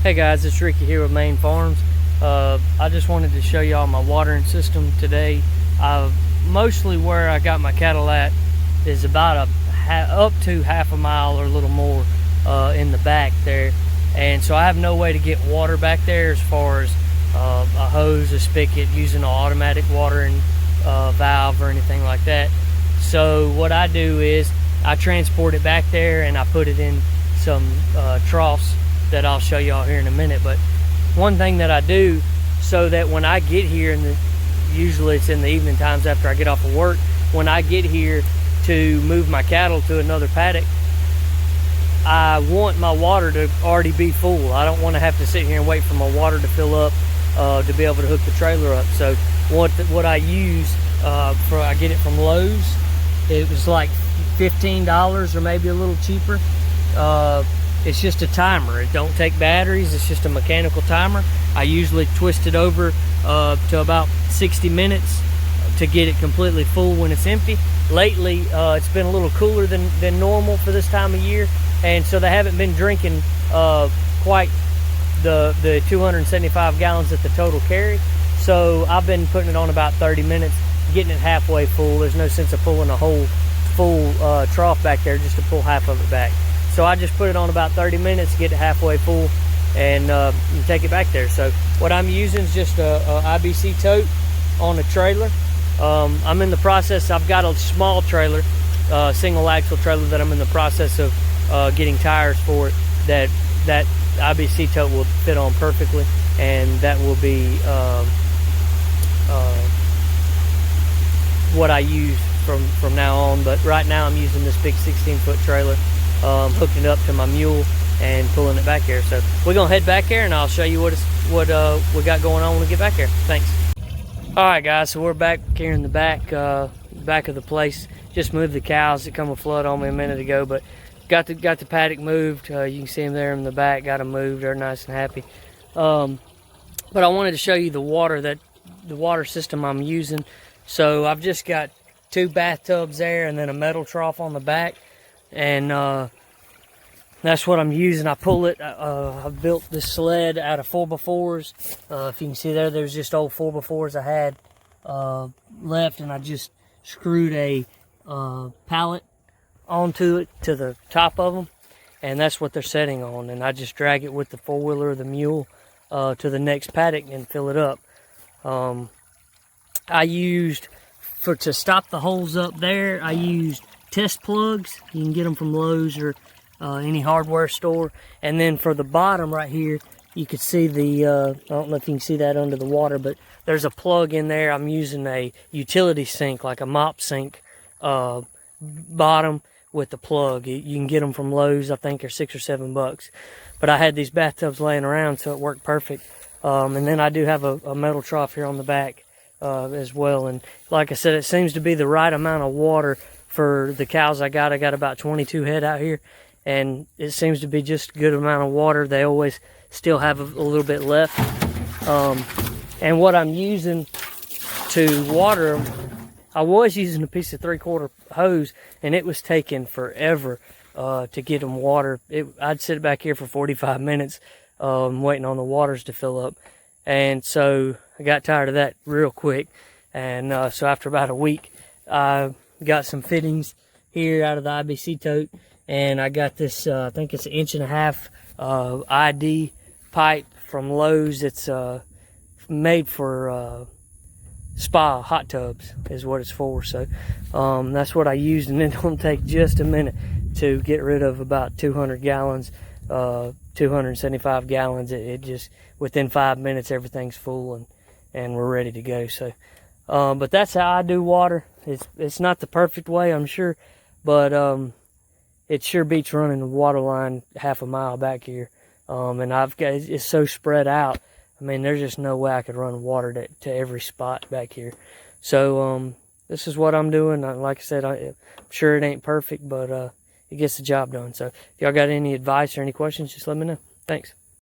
Hey guys, it's Ricky here with Maine Farms. I just wanted to show y'all my watering system today. Mostly where I got my cattle at is about up to half a mile or a little more in the back there, and so I have no way to get water back there as far as a hose, a spigot, using an automatic watering valve or anything like that. So what I do is I transport it back there and I put it in some troughs that I'll show y'all here in a minute. But one thing that I do, so that when I get here, usually it's in the evening times after I get off of work, when I get here to move my cattle to another paddock, I want my water to already be full. I don't want to have to sit here and wait for my water to fill up to be able to hook the trailer up. So what I use, I get it from Lowe's. It was like $15 or maybe a little cheaper. It's just a timer. It don't take batteries. It's just a mechanical timer. I usually twist it over to about 60 minutes to get it completely full when it's empty. Lately, it's been a little cooler than normal for this time of year, and so they haven't been drinking quite the 275 gallons that the total carry. So I've been putting it on about 30 minutes, getting it halfway full. There's no sense of pulling a whole full trough back there just to pull half of it back. So I just put it on about 30 minutes, get it halfway full, and take it back there. So what I'm using is just a IBC tote on a trailer. I'm in the process, I've got a small trailer, single axle trailer that I'm in the process of getting tires for it, that IBC tote will fit on perfectly, and that will be what I use from now on. But right now I'm using this big 16-foot trailer, hooking it up to my mule and pulling it back here. So we're gonna head back there and I'll show you what we got going on when we get back here. Thanks. All right guys, so we're back here in the back of the place. Just moved the cows that come a flood on me a minute ago, but got the paddock moved. You can see them there in the back, got them moved. They're nice and happy. But I wanted to show you the water system I'm using. So I've just got 2 bathtubs there and then a metal trough on the back, and that's what I'm using. I pull it. I built this sled out of 4x4s. If you can see there's just old 4x4s I had left, and I just screwed a pallet onto it to the top of them, and that's what they're setting on. And I just drag it with the 4-wheeler or the mule to the next paddock and fill it up. I used, to stop the holes up there, I used test plugs. You can get them from Lowe's or any hardware store. And then for the bottom right here, you can see I don't know if you can see that under the water, but there's a plug in there. I'm using a utility sink, like a mop sink bottom with the plug. You can get them from Lowe's. I think they're $6 or $7. But I had these bathtubs laying around, so it worked perfect. And then I do have a metal trough here on the back as well. And like I said, it seems to be the right amount of water for the cows I got. I got about 22 head out here, and it seems to be just a good amount of water. They always still have a little bit left. And what I'm using to water them, I was using a piece of 3/4 hose, and it was taking forever to get them water. I'd sit back here for 45 minutes waiting on the waters to fill up. And so I got tired of that real quick. And so after about a week, I got some fittings here out of the IBC tote, and I got this, I think it's 1.5 inch ID pipe from Lowe's. It's made for spa hot tubs is what it's for. So that's what I used, and it's gonna take just a minute to get rid of about 200 gallons, 275 gallons. It just, within 5 minutes, everything's full and we're ready to go. So but that's how I do water. It's not the perfect way, I'm sure, but it sure beats running the water line half a mile back here. And it's so spread out. I mean, there's just no way I could run water to every spot back here. So this is what I'm doing. Like I said, I'm sure it ain't perfect, but it gets the job done. So if y'all got any advice or any questions, just let me know. Thanks.